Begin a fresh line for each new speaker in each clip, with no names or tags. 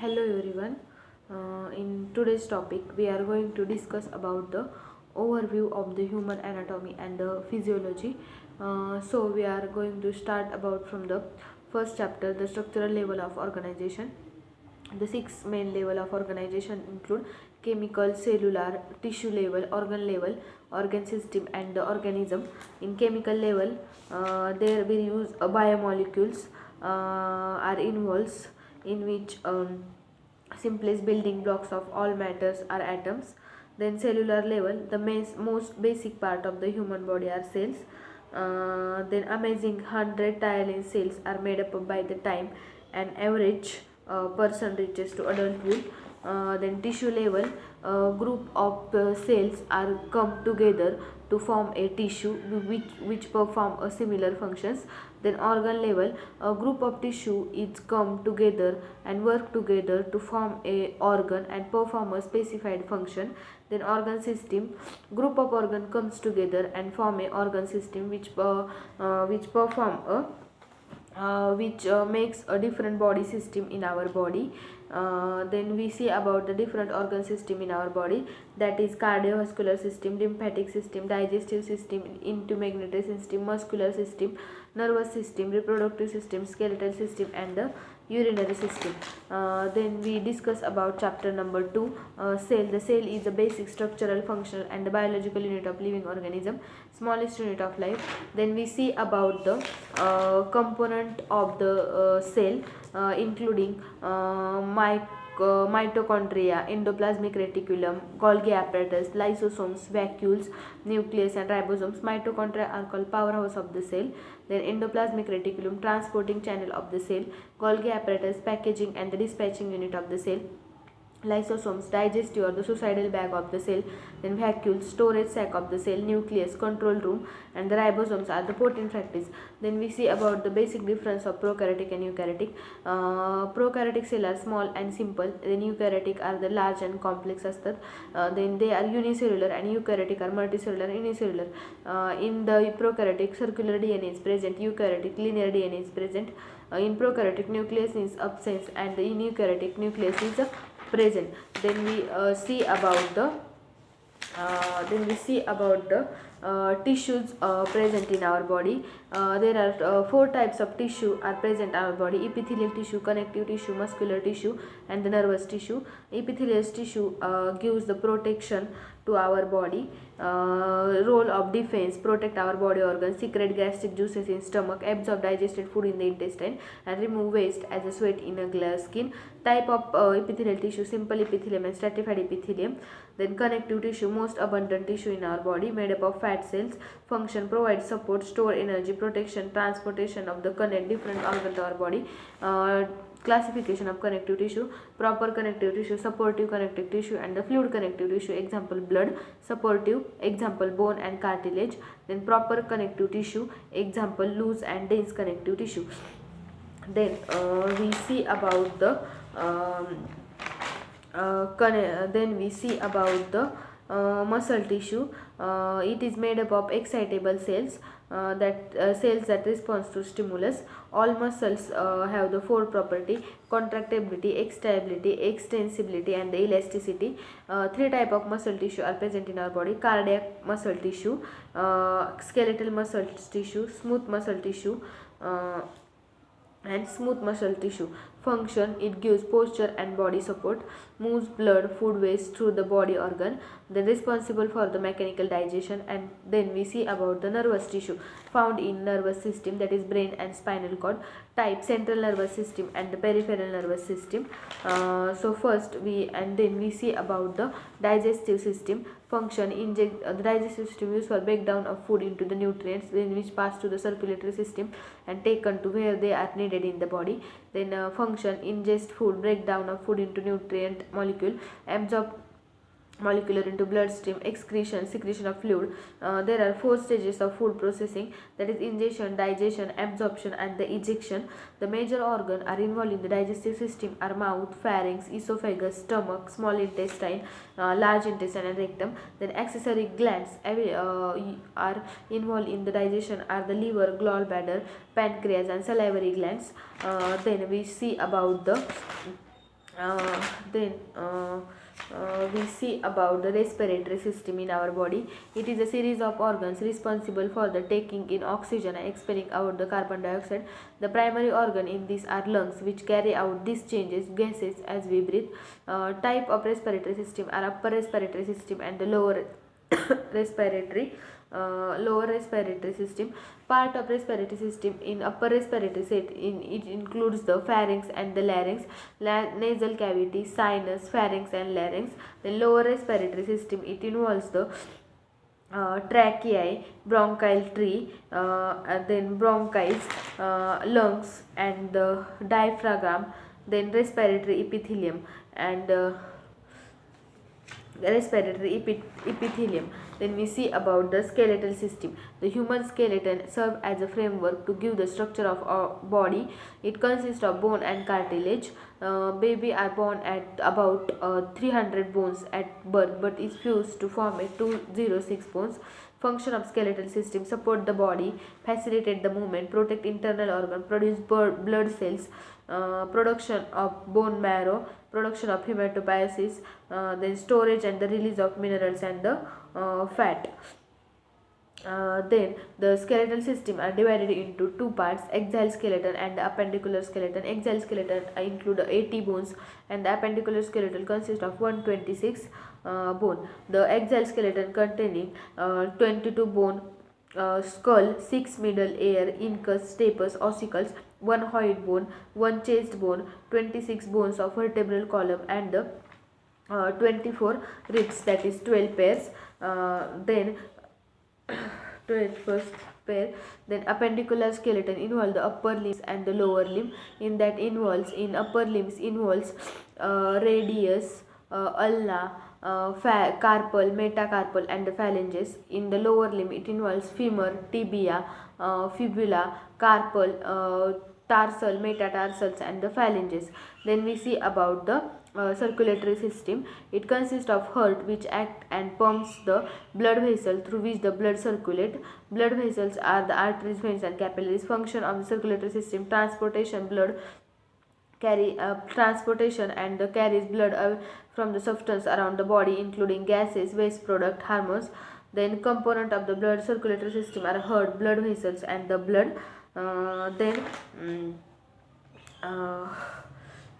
Hello everyone. In today's topic, we are going to discuss about the overview of the human anatomy and the physiology. So we are going to start about from the first chapter, the structural level of organization. The six main level of organization include chemical, cellular, tissue level, organ system, and the organism. In chemical level, there we use biomolecules are involved in which simplest building blocks of all matters are atoms. Then cellular level, the most basic part of the human body are cells. Then amazing 100 trillion cells are made up by the time an average person reaches to adulthood. Then tissue level, group of cells are come together to form a tissue which perform a similar functions. Then organ level, a group of tissue is come together and work together to form a organ and perform a specified function. Then organ system, group of organ comes together and form a organ system which perform a which makes a different body system in our body. Then we see about the different organ system in our body, that is cardiovascular system, lymphatic system, digestive system, integumentary system, muscular system, nervous system, reproductive system, skeletal system, and the urinary system. Then we discuss about chapter number 2, cell. The cell is a basic structural, functional, and the biological unit of living organism, smallest unit of life. Then we see about the component of the cell, including mitochondria, endoplasmic reticulum, Golgi apparatus, lysosomes, vacuoles, nucleus, and ribosomes. Mitochondria are called powerhouse of the cell. Then endoplasmic reticulum, transporting channel of the cell, Golgi apparatus, packaging and the dispatching unit of the cell, lysosomes, digestive or the suicidal bag of the cell, then vacuoles, storage sac of the cell, nucleus, control room, and the ribosomes are the protein factories. Then we see about the basic difference of prokaryotic and eukaryotic. Prokaryotic cell are small and simple, then eukaryotic are the large and complex astat. Then they are unicellular, and eukaryotic are multicellular, unicellular. In the prokaryotic, circular DNA is present, eukaryotic linear DNA is present. In prokaryotic, nucleus is absent, and in eukaryotic, nucleus is present. Then we see about the tissues present in our body. There are four types of tissue are present in our body: epithelial tissue, connective tissue, muscular tissue, and the nervous tissue. Epithelial tissue gives the protection to our body, role of defense, protect our body organs, secrete gastric juices in stomach, absorb digested food in the intestine, and remove waste as a sweat in a skin. Type of epithelial tissue: simple epithelium and stratified epithelium. Then connective tissue, most abundant tissue in our body, made up of fat cells. Function: provide support, store energy, protection, transportation of the connect different organ to our body. Classification of connective tissue: proper connective tissue, supportive connective tissue, and the fluid connective tissue. Example: blood. Supportive, example: bone and cartilage. Then proper connective tissue, example: loose and dense connective tissue. Then we see about the muscle tissue. It is made up of excitable cells, cells that responds to stimulus. All muscles have the four property: contractibility, excitability, extensibility, and the elasticity. Three type of muscle tissue are present in our body: cardiac muscle tissue, skeletal muscle tissue, smooth muscle tissue, and smooth muscle tissue. Function: it gives posture and body support, moves blood, food waste through the body organ, then responsible for the mechanical digestion. And then we see about the nervous tissue, found in nervous system, that is brain and spinal cord. Type: central nervous system and the peripheral nervous system. Then we see about the digestive system. Function: inject the digestive system used for breakdown of food into the nutrients, then which pass to the circulatory system and taken to where they are needed in the body. Then function: ingest food, breakdown of food into nutrient molecule, absorb molecular into bloodstream, excretion, secretion of fluid. There are four stages of food processing, that is ingestion, digestion, absorption, and the ejection. The major organs are involved in the digestive system are mouth, pharynx, esophagus, stomach, small intestine, large intestine, and rectum. Then accessory glands are involved in the digestion are the liver, gallbladder, pancreas, and salivary glands. Then we see about the Then we see about the respiratory system in our body. It is a series of organs responsible for the taking in oxygen and expelling out the carbon dioxide. The primary organ in these are lungs, which carry out these changes gases as we breathe. Type of respiratory system are upper respiratory system and the lower respiratory lower respiratory system. Part of respiratory system in upper respiratory set in it includes the pharynx and the larynx, nasal cavity, sinus, pharynx and larynx. The lower respiratory system, it involves the tracheae, bronchial tree, and then bronchis, lungs and the diaphragm, then respiratory epithelium and epithelium. Then we see about the skeletal system. The human skeleton serves as a framework to give the structure of our body. It consists of bone and cartilage. Baby are born at about 300 bones at birth, but is fused to form a 206 bones. Function of skeletal system: support the body, facilitate the movement, protect internal organ, produce blood cells, production of bone marrow, production of hematopoiesis, then storage and the release of minerals and the fat. Then the skeletal system are divided into two parts: axial skeleton and the appendicular skeleton. Axial skeleton include 80 bones and the appendicular skeleton consists of 126 bone. The axial skeleton containing 22 bone, skull, 6 middle ear, incus, stapes, ossicles, 1 hyoid bone, 1 chest bone, 26 bones of vertebral column and the 24 ribs, that is 12 pairs. Then 21st pair. Then appendicular skeleton involves the upper limbs and the lower limb. In upper limbs involves radius, ulna, carpal, metacarpal and the phalanges. In the lower limb it involves femur, tibia, fibula, carpal, tarsal, metatarsals and the phalanges. Then we see about the circulatory system. It consists of heart, which act and pumps the blood vessel through which the blood circulate. Blood vessels are the arteries, veins and capillaries. Function of the circulatory system: transportation and carries blood from the substance around the body, including gases, waste product, hormones. Then component of the blood circulatory system are heart, blood vessels and the blood. Then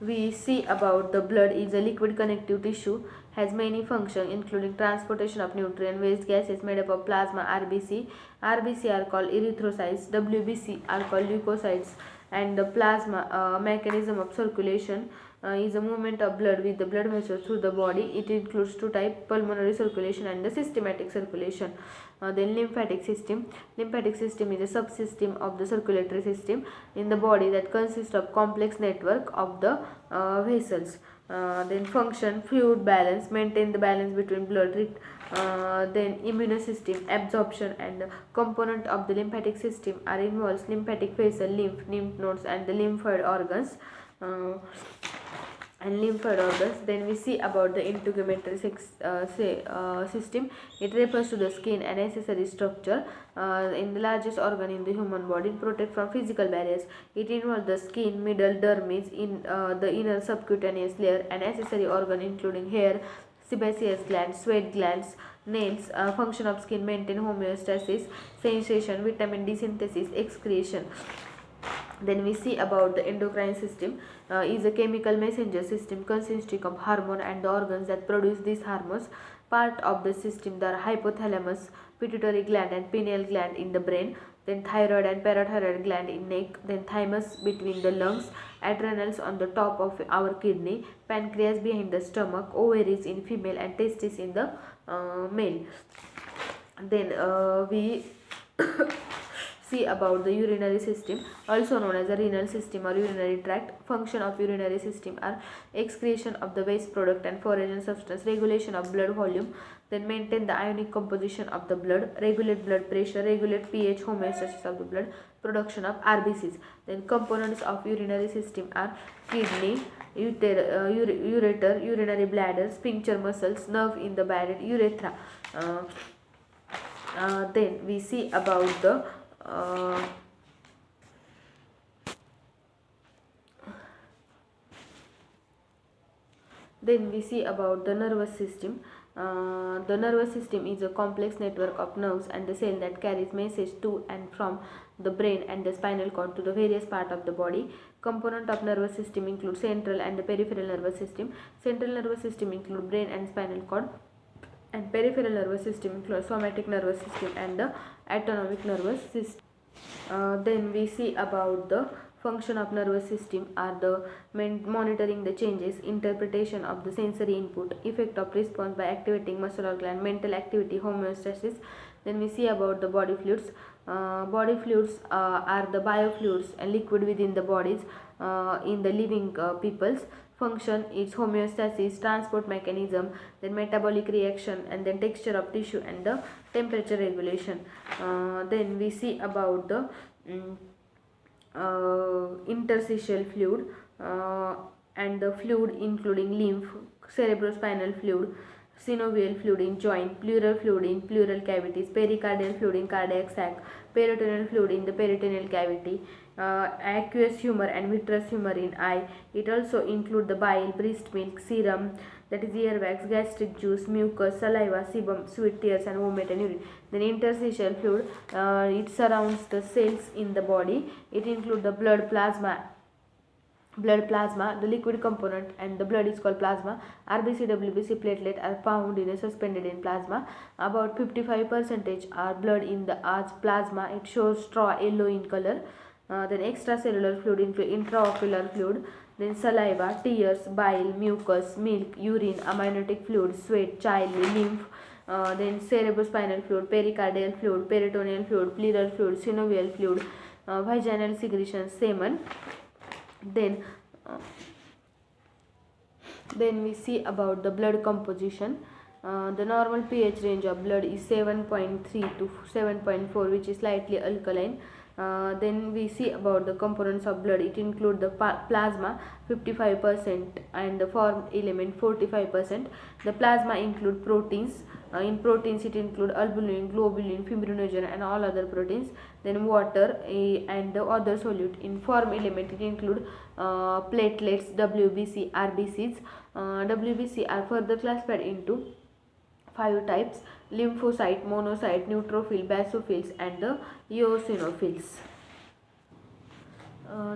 we see about the blood is a liquid connective tissue, has many functions including transportation of nutrient, waste gases, made up of plasma, RBC are called erythrocytes, WBC are called leukocytes. And the plasma mechanism of circulation is a movement of blood with the blood vessels through the body. It includes two types: pulmonary circulation and the systematic circulation. Then lymphatic system. Lymphatic system is a subsystem of the circulatory system in the body that consists of complex network of the vessels. Then function: fluid balance, maintain the balance between blood. Then immune system: absorption and component of the lymphatic system are involves lymphatic vessel, lymph nodes and the lymphoid organs. Then we see about the integumentary system. It refers to the skin and accessory structure in the largest organ in the human body. Protect from physical barriers. It involves the skin, middle dermis, in the inner subcutaneous layer, and accessory organ including hair, sebaceous glands, sweat glands, nails. Function of skin: maintain homeostasis, sensation, vitamin D synthesis, excretion. Then we see about the endocrine system. Is a chemical messenger system consisting of hormone and the organs that produce these hormones. Part of the system, there are hypothalamus, pituitary gland and pineal gland in the brain. Then thyroid and parathyroid gland in neck. Then thymus between the lungs, adrenals on the top of our kidney, pancreas behind the stomach, ovaries in female and testes in the male. Then we see about the urinary system, also known as the renal system or urinary tract. Function of urinary system are excretion of the waste product and foreign substance, regulation of blood volume, then maintain the ionic composition of the blood, regulate blood pressure, regulate pH, homeostasis of the blood, production of RBCs. Then components of urinary system are kidney, ureter, urinary bladder, sphincter muscles, nerve in the bladder, urethra. Then we see about the Then we see about the nervous system. The nervous system is a complex network of nerves and the cell that carries message to and from the brain and the spinal cord to the various part of the body. Component of nervous system include central and the peripheral nervous system. Central nervous system include brain and spinal cord, and peripheral nervous system include somatic nervous system and the autonomic nervous system. Then we see about the function of nervous system are the monitoring the changes, interpretation of the sensory input, effect of response by activating muscle or gland, mental activity, homeostasis. Then we see about the body fluids. Body fluids are the biofluids and liquid within the bodies in the living peoples. Function is homeostasis, transport mechanism, then metabolic reaction, and then texture of tissue and the temperature regulation. Then we see about the interstitial fluid and the fluid including lymph, cerebrospinal fluid, synovial fluid in joint, pleural fluid in pleural cavities, pericardial fluid in cardiac sac, peritoneal fluid in the peritoneal cavity, aqueous humor and vitreous humor in eye. It also include the bile, breast milk, serum, that is earwax, gastric juice, mucus, saliva, sebum, sweat, tears and vomit and urine. Then interstitial fluid, it surrounds the cells in the body. It include the blood plasma, the liquid component, and the blood is called plasma. RBC, WBC, platelet are found in a suspended in plasma. About 55% are blood in the plasma. It shows straw yellow in color. Then extracellular fluid include intraocular fluid, then saliva, tears, bile, mucus, milk, urine, amniotic fluid, sweat, child, lymph, then cerebrospinal fluid, pericardial fluid, peritoneal fluid, pleural fluid, synovial fluid, vaginal secretion, semen. Then we see about the blood composition. The normal pH range of blood is 7.3 to 7.4, which is slightly alkaline. Then we see about the components of blood. It includes the plasma 55% and the formed element 45%. The plasma include proteins. In proteins it include albumin, globulin, fibrinogen and all other proteins. Then water and the other solute. In form element it include platelets, WBC, RBCs. WBC are further classified into 5 types: lymphocyte, monocyte, neutrophil, basophils and the eosinophils.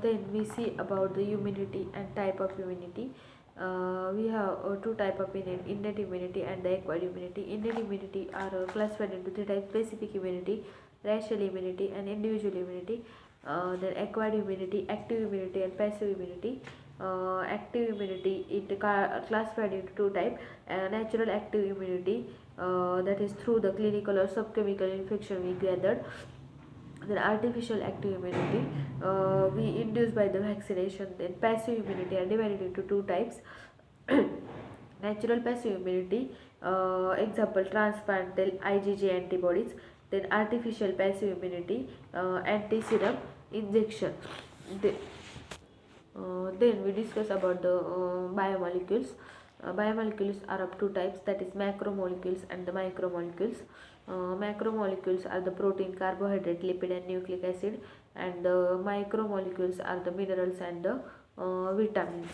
Then we see about the immunity and type of immunity. We have two type of innate immunity and the acquired immunity. Innate immunity are classified into 3 types: specific immunity, racial immunity and individual immunity. Then acquired immunity, active immunity and passive immunity. Active immunity it classified into 2 types: natural active immunity, that is through the clinical or subchemical infection we gathered. Then artificial active immunity, we induce by the vaccination. Then passive immunity are divided into 2 types: natural passive immunity, example transplantal IgG antibodies. Then artificial passive immunity, anti-serum injection. Then we discuss about the biomolecules. Biomolecules are of 2 types, that is macromolecules and the micromolecules. Macromolecules are the protein, carbohydrate, lipid and nucleic acid, and the micromolecules are the minerals and the vitamins.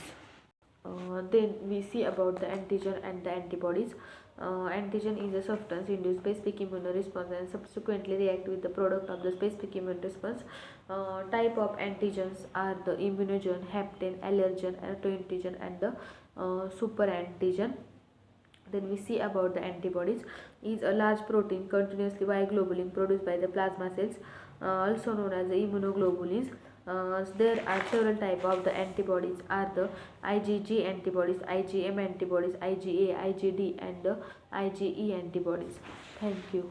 Then we see about the antigen and the antibodies. Antigen is a substance induce specific immune response and subsequently react with the product of the specific immune response. Type of antigens are the immunogen, hapten, allergen, autoantigen and the superantigen. Then we see about the antibodies is a large protein continuously bioglobulin produced by the plasma cells, also known as the immunoglobulins. There are several types of the antibodies are the IgG antibodies, IgM antibodies, IgA, IgD and the IgE antibodies. Thank you.